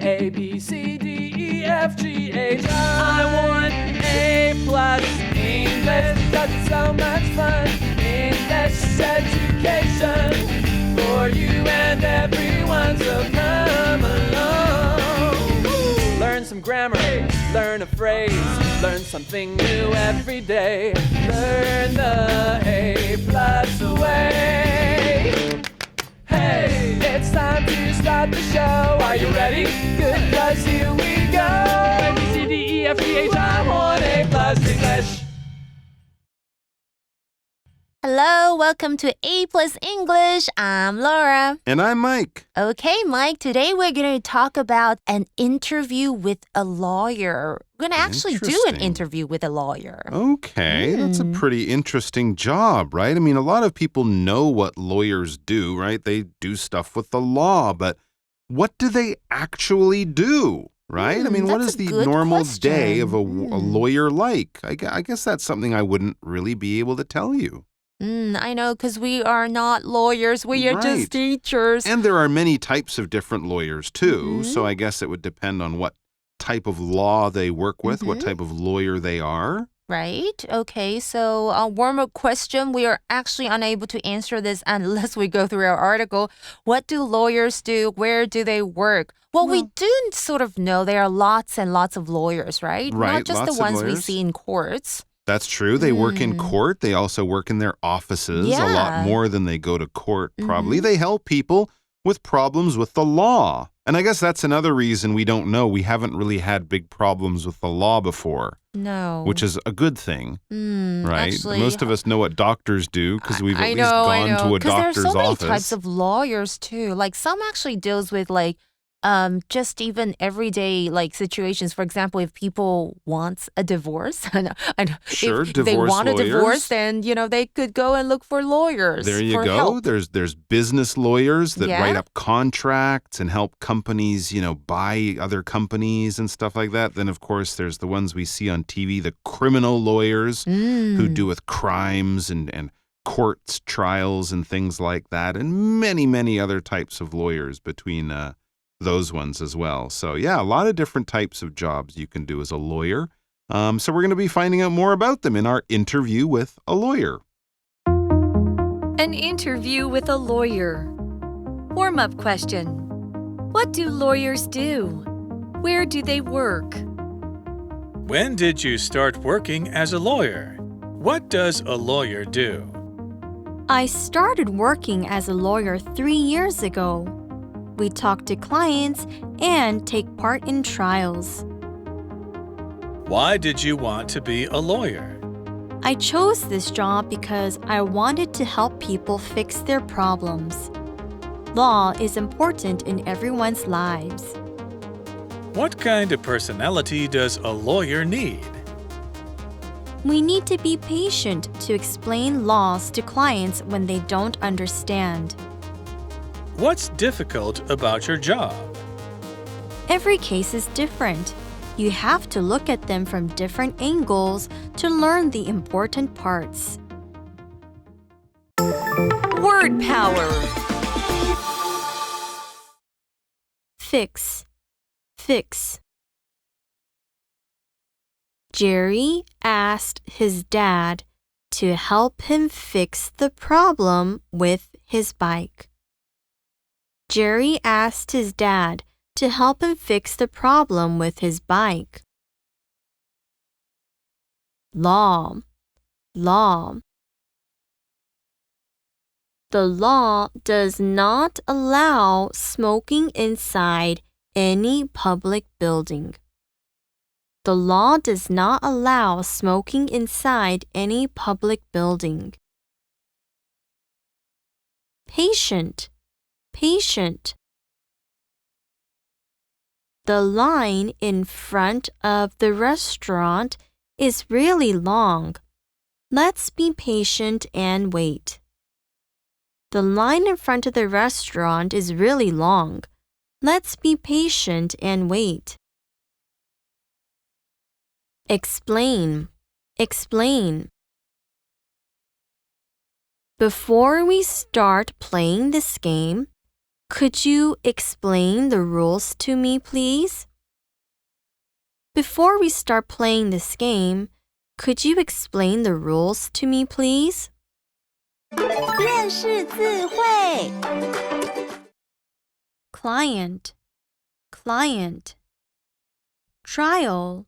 A, B, C, D, E, F, G, H, I want A+ English. That's so much fun. English education for you and everyone, so come along. Learn some grammar, learn a phrase, learn something new every day. Learn the A+ way. Hey, it's time to start the show. Are you ready? Good, 'cause here we go. A, B, C, D, E, F, G, H, I want A+ English. Hello, welcome to A+ English. I'm Laura. And I'm Mike. Okay, Mike, today we're going to talk about an interview with a lawyer. We're going to actually do an interview with a lawyer. Okay, that's a pretty interesting job, right? I mean, a lot of people know what lawyers do, right? They do stuff with the law, but what do they actually do, right? I mean, what is the normal day of a lawyer like? I guess that's something I wouldn't really be able to tell you. I know, because we are not lawyers. We are just teachers. And there are many types of different lawyers, too. So I guess it would depend on what type of law they work with, what type of lawyer they are. Right. Okay. So a warm-up question. We are actually unable to answer this unless we go through our article. What do lawyers do? Where do they work? Well, we do sort of know there are lots and lots of lawyers, right? Right. Not just the ones we see in courts. That's true. They work in court. They also work in their offices a lot more than they go to court, probably. They help people with problems with the law. And I guess that's another reason we don't know. We haven't really had big problems with the law before. No. Which is a good thing, right? Actually, most of us know what doctors do because we've at least gone to a doctor's office. Because there are so many types of lawyers too. Like some actually deals with just even everyday situations. For example, if people want a divorce, Sure, if they want a divorce, then they could go and look for lawyers. There you for go. Help. There's business lawyers that write up contracts and help companies, buy other companies and stuff like that. Then of course there's the ones we see on TV, the criminal lawyers who do with crimes and courts, trials and things like that, and many, many other types of lawyers between those ones as well. So yeah, a lot of different types of jobs you can do as a lawyer. So we're going to be finding out more about them in our interview with a lawyer. An interview with a lawyer. Warm-up question. What do lawyers do? Where do they work? When did you start working as a lawyer? What does a lawyer do? I started working as a lawyer 3 years ago. We talk to clients and take part in trials. Why did you want to be a lawyer? I chose this job because I wanted to help people fix their problems. Law is important in everyone's lives. What kind of personality does a lawyer need? We need to be patient to explain laws to clients when they don't understand. What's difficult about your job? Every case is different. You have to look at them from different angles to learn the important parts. Word power. Fix. Fix. Jerry asked his dad to help him fix the problem with his bike. Jerry asked his dad to help him fix the problem with his bike. Law. Law. The law does not allow smoking inside any public building. The law does not allow smoking inside any public building. Patient. Patient. The line in front of the restaurant is really long. Let's be patient and wait. The line in front of the restaurant is really long. Let's be patient and wait. Explain. Explain. Before we start playing this game, Could you explain the rules to me, please? Before we start playing this game, could you explain the rules to me, please? 认识字汇 Client, client. Trial,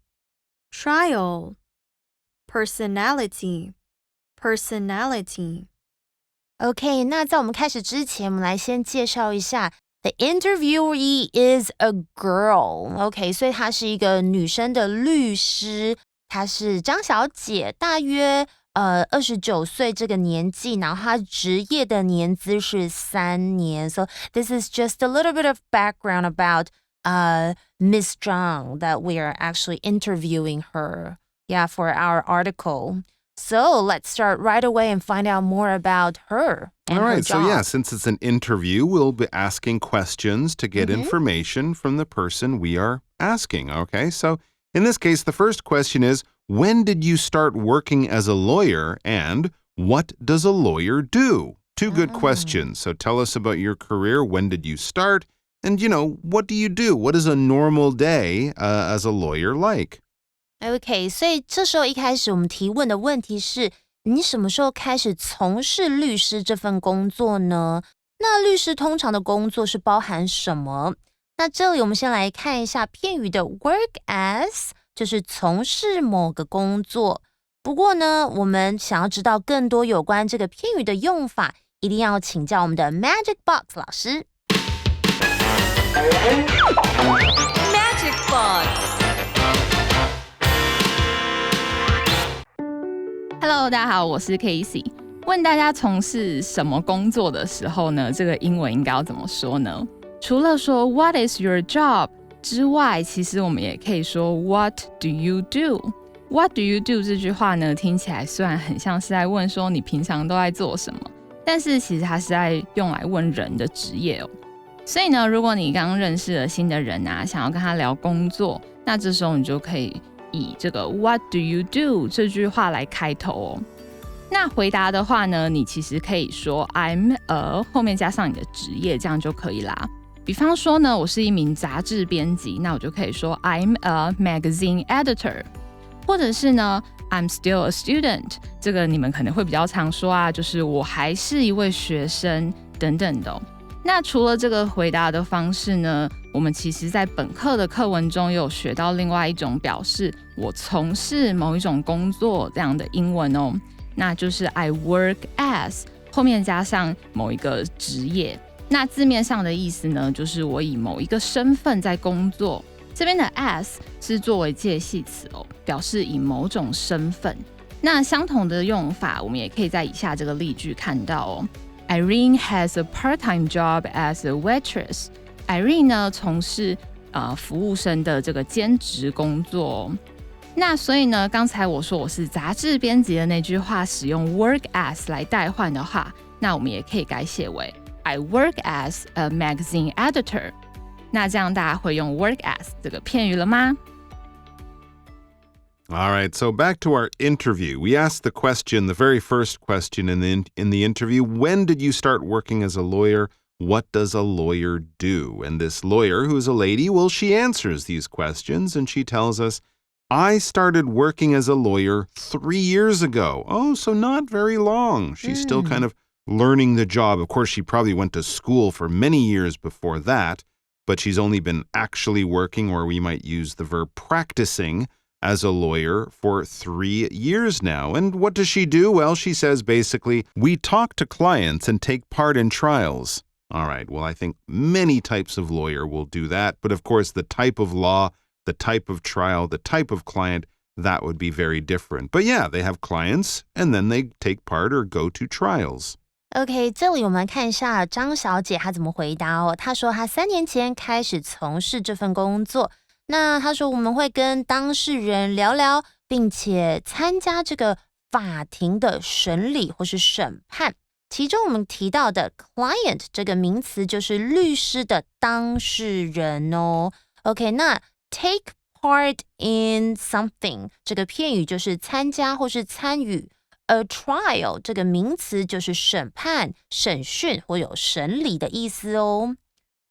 trial. Personality, personality. OK， 那在我们开始之前，我们来先介绍一下 The interviewee is a girl. OK， 所以她是一个女生的律师，她是张小姐，大約29岁这个年纪，然后她职业的年资是3年。So this is just a little bit of background about Miss Zhang that we are actually interviewing her, yeah, for our article. So let's start right away and find out more about her and All her right, job. so yeah, since it's an interview, we'll be asking questions to get information from the person we are asking, okay? So in this case, the first question is, when did you start working as a lawyer and what does a lawyer do? Two good questions. So tell us about your career. When did you start? And, what do you do? What is a normal day as a lawyer like? OK， 所以这时候一开始我们提问的问题是，你什么时候开始从事律师这份工作呢？那律师通常的工作是包含什么？那这里我们先来看一下片语的 work as， 就是从事某个工作。不过呢，我们想要知道更多有关这个片语的用法，一定要请教我们的 Magic Box 老师。Magic Box。Hello， 大家好，我是 Casey。问大家从事什么工作的时候呢，这个英文应该要怎么说呢？除了说 What is your job 之外，其实我们也可以说 What do you do？What do you do 这句话呢，听起来虽然很像是在问说你平常都在做什么，但是其实它是在用来问人的职业哦。所以呢，如果你刚认识了新的人啊，想要跟他聊工作，那这时候你就可以以这个 What do you do 这句话来开头哦。那回答的话呢，你其实可以说 I'm a 后面加上你的职业，这样就可以啦。比方说呢，我是一名杂志编辑，那我就可以说 I'm a magazine editor。或者是呢 I'm still a student， 这个你们可能会比较常说啊，就是我还是一位学生等等的哦。那除了这个回答的方式呢，我们其实在本课的课文中也有学到另外一种表示我从事某一种工作这样的英文哦，那就是 I work as 后面加上某一个职业。那字面上的意思呢，就是我以某一个身份在工作。这边的 as 是作为介系词哦，表示以某种身份。那相同的用法，我们也可以在以下这个例句看到哦。Irene has a part-time job as a waitress. Irene 呢从事服务生的这个兼职工作哦。那所以呢，刚才我说我是杂志编辑的那句话，使用 work as 来代换的话，那我们也可以改写为 I work as a magazine editor。那这样大家会用 work as 这个片语了吗？ All right, so back to our interview. We asked the question, the very first question in the interview, when did you start working as a lawyer? What does a lawyer do? And this lawyer, who's a lady, well, she answers these questions and she tells us, I started working as a lawyer 3 years ago. Oh, so not very long. She's still kind of learning the job. Of course, she probably went to school for many years before that, but she's only been actually working, or we might use the verb practicing, as a lawyer for 3 years now. And what does she do? Well, she says basically, we talk to clients and take part in trials. All right, well, I think many types of lawyer will do that. But of course, the type of law, the type of trial, the type of client, that would be very different. But yeah, they have clients and then they take part or go to trials. OK， 这里我们看一下张小姐她怎么回答哦。她说她3年前开始从事这份工作。那她说我们会跟当事人聊聊，并且参加这个法庭的审理或是审判。其中我们提到的 client 这个名词就是律师的当事人哦。OK， 那 take part in something 这个片语就是参加或是参与。A trial 这个名词就是审判、审讯或有审理的意思哦。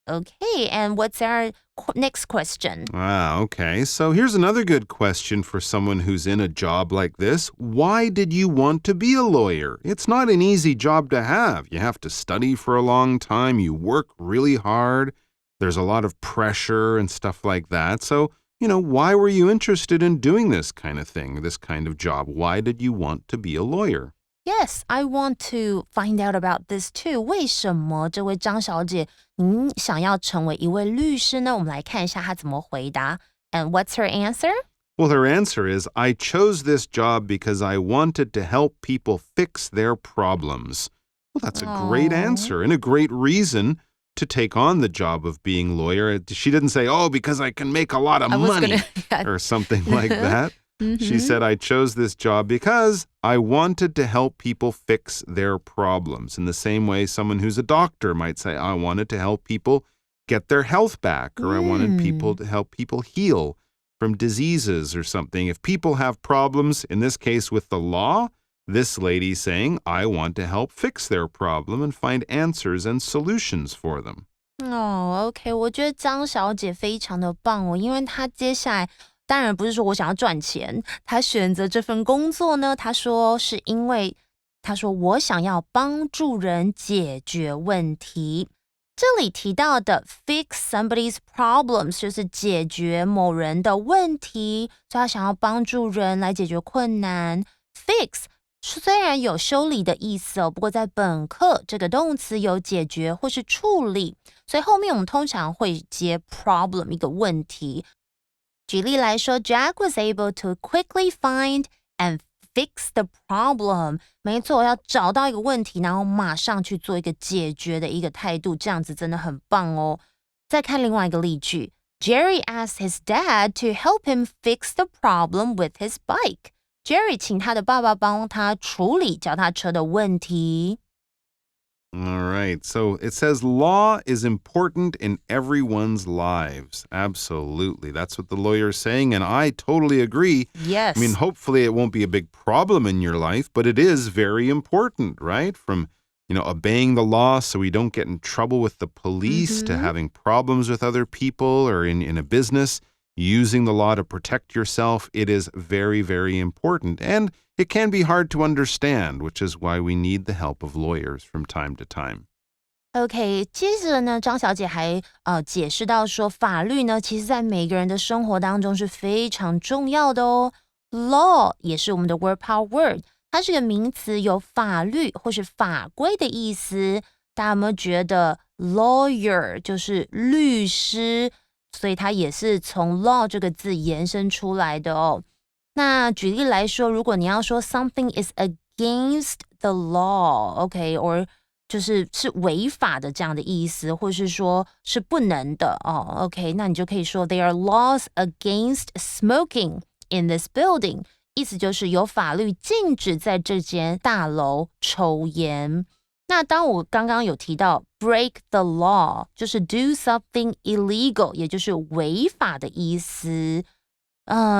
Okay, and what's our next question? Okay. So here's another good question for someone who's in a job like this. Why did you want to be a lawyer? It's not an easy job to have. You have to study for a long time. You work really hard. There's a lot of pressure and stuff like that. So, why were you interested in doing this kind of thing, this kind of job? Why did you want to be a lawyer? Yes, I want to find out about this too. 为什么这位张小姐您想要成为一位律师呢？我们来看一下她怎么回答。And what's her answer? Well, her answer is, I chose this job because I wanted to help people fix their problems. Well, that's a great answer and a great reason to take on the job of being a lawyer. She didn't say, because I can make a lot of money or something like that. She said, I chose this job because I wanted to help people fix their problems. In the same way, someone who's a doctor might say, I wanted to help people get their health back, or I wanted people to help people heal from diseases or something. If people have problems, in this case with the law, this lady's saying, I want to help fix their problem and find answers and solutions for them. OK， 我觉得张小姐非常的棒哦，因为她接下来当然不是说我想要赚钱，她选择这份工作呢，她说是因为她说我想要帮助人解决问题。这里提到的 fix somebody's problems 就是解决某人的问题，所以她想要帮助人来解决困难。fix 虽然有修理的意思哦，不过在本课这个动词有解决或是处理，所以后面我们通常会接 problem 一个问题。举例来说 Jack was able to quickly find and fix the problem. 没错，要找到一个问题，然后马上去做一个解决的一个态度，这样子真的很棒哦。再看另外一个例句 Jerry asked his dad to help him fix the problem with his bike. Jerry 请他的爸爸帮他处理脚踏车的问题。All right. So it says law is important in everyone's lives. Absolutely. That's what the lawyer's saying, and I totally agree. Yes. I mean, hopefully it won't be a big problem in your life, but it is very important, right? From, obeying the law so we don't get in trouble with the police to having problems with other people or in a business. Using the law to protect yourself, it is very, very important. And it can be hard to understand, which is why we need the help of lawyers from time to time. OK， 接着呢，张小姐还解释到说，法律呢，其实在每个人的生活当中是非常重要的哦。Law 也是我们的 word power word， 它是个名词，有法律或是法规的意思。大家有没有觉得 lawyer 就是律师？所以它也是从 law 这个字延伸出来的哦。那举例来说，如果你要说 something is against the law，OK，or 就是违法的这样的意思，或是说是不能的哦 ，OK， 那你就可以说 there are laws against smoking in this building， 意思就是有法律禁止在这间大楼抽烟。那当我刚刚有提到 break the law 就是 do something illegal 也就是违法的意思。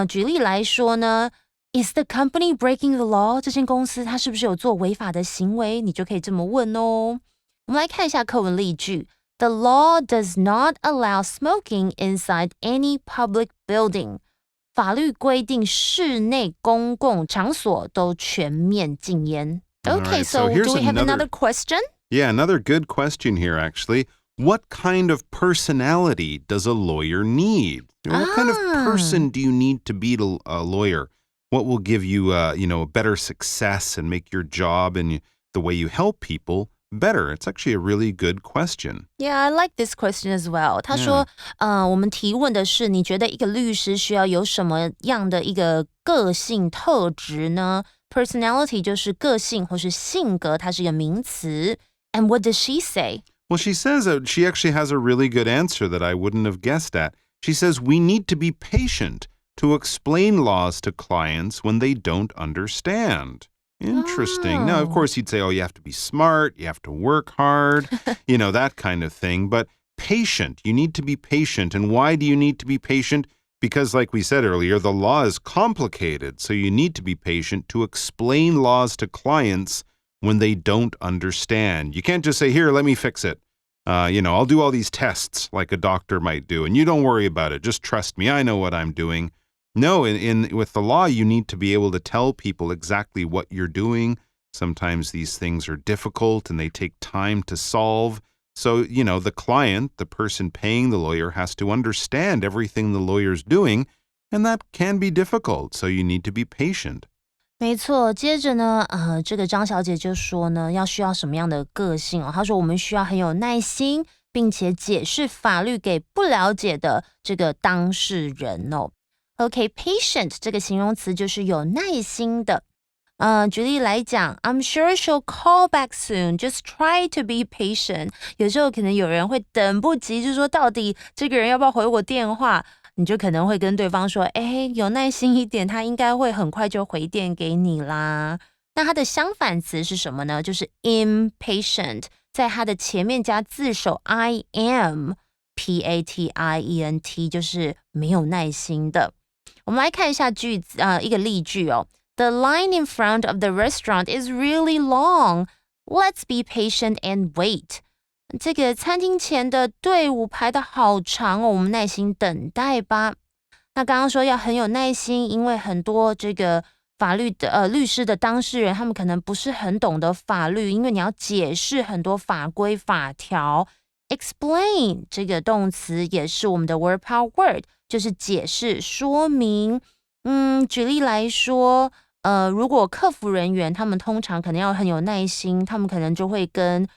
举例来说呢 Is the company breaking the law? 这间公司它是不是有做违法的行为？你就可以这么问哦。我们来看一下课文例句 The law does not allow smoking inside any public building. 法律规定室内公共场所都全面禁烟。Okay, right, so do we have another question? Yeah, another good question here, actually. What kind of personality does a lawyer need? What kind of person do you need to be a lawyer? What will give you, a better success and make your job and the way you help people better? It's actually a really good question. Yeah, I like this question as well. 他说，我们提问的是，你觉得一个律师需要有什么样的一个个性特质呢？ Personality 就是个性或是性格，它是一个名词。And what does she say? Well, she says she actually has a really good answer that I wouldn't have guessed at. She says we need to be patient to explain laws to clients when they don't understand. Interesting. Now, of course, you'd say, you have to be smart, you have to work hard, that kind of thing. But patient, you need to be patient. And why do you need to be patient? Because like we said earlier, the law is complicated. So you need to be patient to explain laws to clients when they don't understand. You can't just say, here, let me fix it. I'll do all these tests like a doctor might do, and you don't worry about it. Just trust me. I know what I'm doing. No, with the law, you need to be able to tell people exactly what you're doing. Sometimes these things are difficult and they take time to solve. So, the client, the person paying the lawyer, has to understand everything the lawyer's doing, and that can be difficult. So you need to be patient. 没错，接着呢，这个张小姐就说呢，需要什么样的个性哦？她说我们需要很有耐心，并且解释法律给不了解的这个当事人哦。OK，patient 这个形容词就是有耐心的。举例来讲 ，I'm sure she'll call back soon. Just try to be patient. 有时候可能有人会等不及，就说到底这个人要不要回我电话？你就可能会跟对方说，有耐心一点，他应该会很快就回电给你啦。那它的相反词是什么呢？就是 impatient， 在它的前面加字首 I am patient， 就是没有耐心的。我们来看一下句子，一个例句哦。The line in front of the restaurant is really long. Let's be patient and wait. 这个餐厅前的队伍排得好长哦，我们耐心等待吧。那刚刚说要很有耐心，因为很多这个法律的律师的当事人，他们可能不是很懂得法律，因为你要解释很多法规法条。Explain 这个动词也是我们的 word power word， 就是解释说明。举例来说，如果客服人员他们通常可能要很有耐心，他们可能就会跟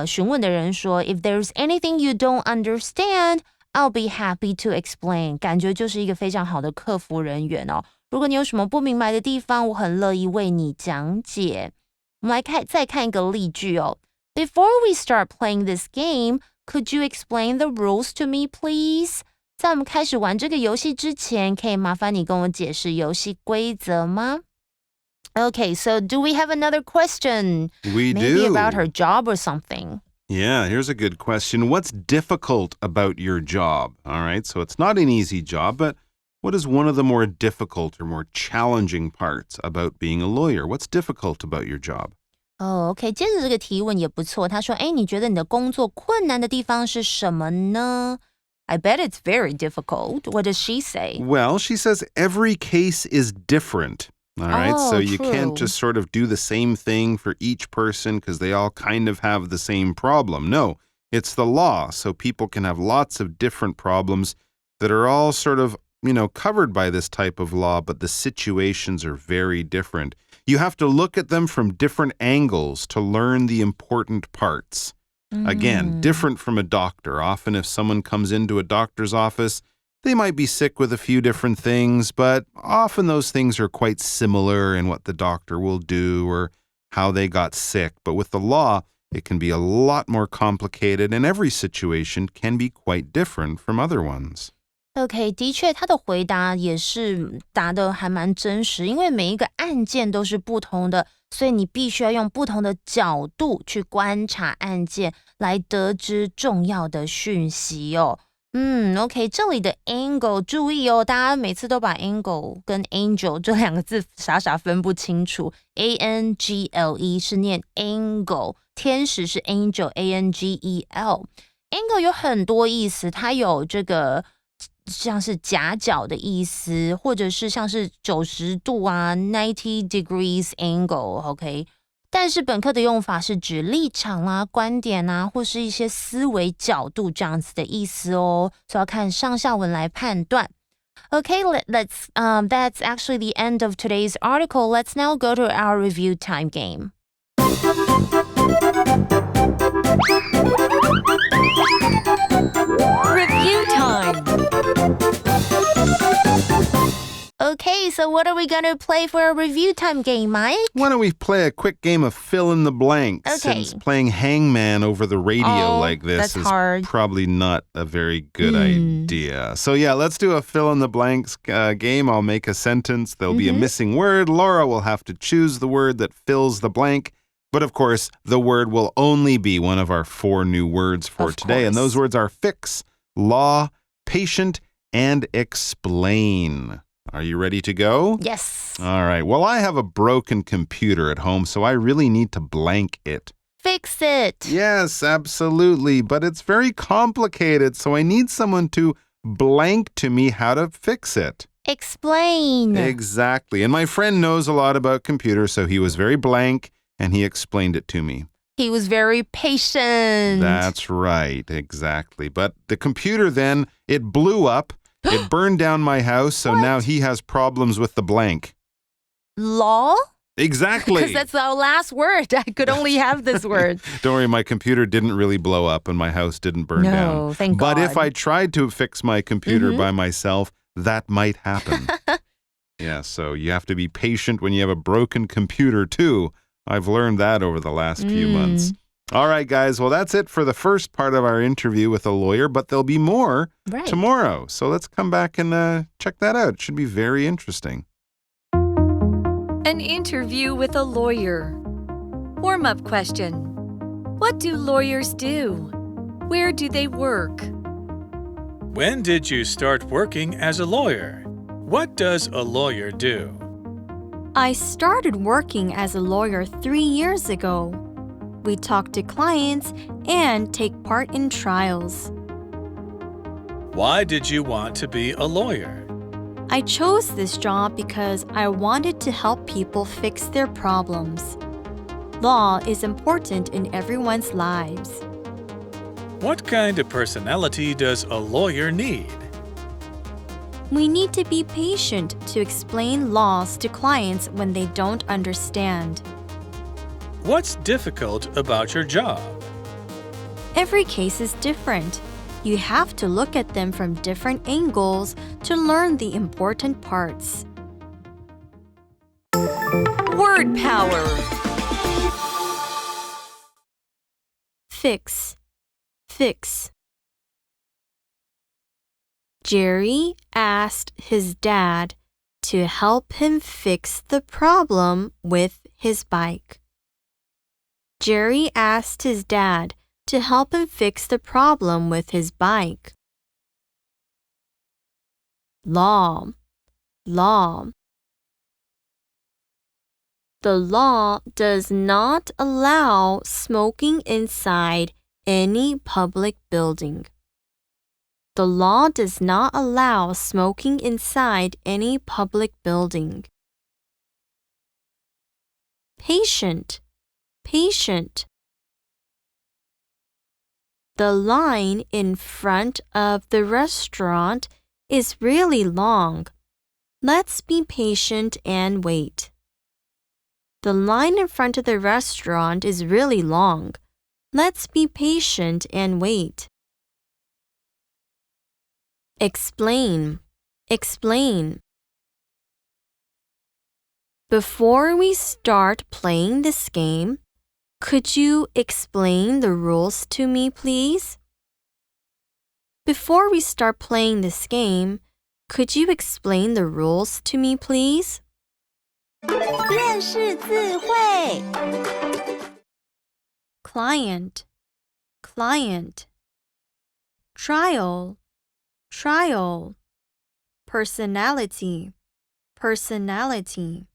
询问的人说 If there's anything you don't understand, I'll be happy to explain. 感觉就是一个非常好的客服人员哦。如果你有什么不明白的地方，我很乐意为你讲解。我们来再看一个例句哦。Before we start playing this game, could you explain the rules to me, please? 在我们开始玩这个游戏之前，可以麻烦你跟我解释游戏规则吗？Okay, so do we have another question? We Maybe do. about her job or something. Yeah, here's a good question. What's difficult about your job? All right, so it's not an easy job, but what is one of the more difficult or more challenging parts about being a lawyer? What's difficult about your job? OK， 接着这个提问也不错。他说：“你觉得你的工作困难的地方是什么呢？” I bet it's very difficult. What does she say? Well, she says every case is different. All right, so you can't just sort of do the same thing for each person because they all kind of have the same problem. No, it's the law, so people can have lots of different problems that are all sort of, covered by this type of law, but the situations are very different. You have to look at them from different angles to learn the important parts. Again, different from a doctor. Often if someone comes into a doctor's office, they might be sick with a few different things, but often those things are quite similar in what the doctor will do or how they got sick. But with the law, it can be a lot more complicated, and every situation can be quite different from other ones. OK， 的确，他的回答也是答得还蛮真实，因为每一个案件都是不同的，所以你必须要用不同的角度去观察案件，来得知重要的讯息哦。OK， 这里的 angle 注意哦，大家每次都把 angle 跟 angel 这两个字傻傻分不清楚。angle 是念 angle， 天使是 angel，angel。angle 有很多意思，它有这个像是夹角的意思，或者是像是90度啊 ，90 degrees angle。OK。但是本课的用法是指立场啦、观点啊，或是一些思维角度这样子的意思哦，所以要看上下文来判断。Okay, that's actually the end of today's article. Let's now go to our review time game. Review time. Okay, so what are we going to play for a review time game, Mike? Why don't we play a quick game of fill in the blanks? Okay. Since playing hangman over the radio like this is hard. probably not a very good idea. So yeah, let's do a fill in the blanks game. I'll make a sentence. There'll be a missing word. Laura will have to choose the word that fills the blank. But of course, the word will only be one of our 4 new words for today. And those words are fix, law, patient, and explain. Are you ready to go? Yes. All right. Well, I have a broken computer at home, so I really need to blank it. fix it. Yes, absolutely. But it's very complicated, so I need someone to blank to me how to fix it. Explain. Exactly. And my friend knows a lot about computers, so he was very blank and he explained it to me. He was very patient. That's right. Exactly. But the computer then, it blew up. It burned down my house, so now he has problems with the blank. Law? Exactly. Because that's our last word. I could only have this word. Don't worry, my computer didn't really blow up and my house didn't burn down. No, thank God. But if I tried to fix my computer by myself, that might happen. Yeah, so you have to be patient when you have a broken computer too. I've learned that over the last few months. All right, guys. Well, that's it for the first part of our interview with a lawyer, but there'll be more tomorrow. So let's come back and check that out. It should be very interesting. An interview with a lawyer. Warm-up question. What do lawyers do? Where do they work? When did you start working as a lawyer? What does a lawyer do? I started working as a lawyer 3 years ago. We talk to clients and take part in trials. Why did you want to be a lawyer? I chose this job because I wanted to help people fix their problems. Law is important in everyone's lives. What kind of personality does a lawyer need? We need to be patient to explain laws to clients when they don't understand. What's difficult about your job? Every case is different. You have to look at them from different angles to learn the important parts. Word power. Fix. Fix. Jerry asked his dad to help him fix the problem with his bike. Jerry asked his dad to help him fix the problem with his bike. Law. Law. The law does not allow smoking inside any public building. The law does not allow smoking inside any public building. Patient. Patient. The line in front of the restaurant is really long. Let's be patient and wait. The line in front of the restaurant is really long. Let's be patient and wait. Explain. Explain. Before we start playing this game, could you explain the rules to me, please? Before we start playing this game, could you explain the rules to me, please? 认识字汇 Client. Client. Trial. Trial. Personality. Personality.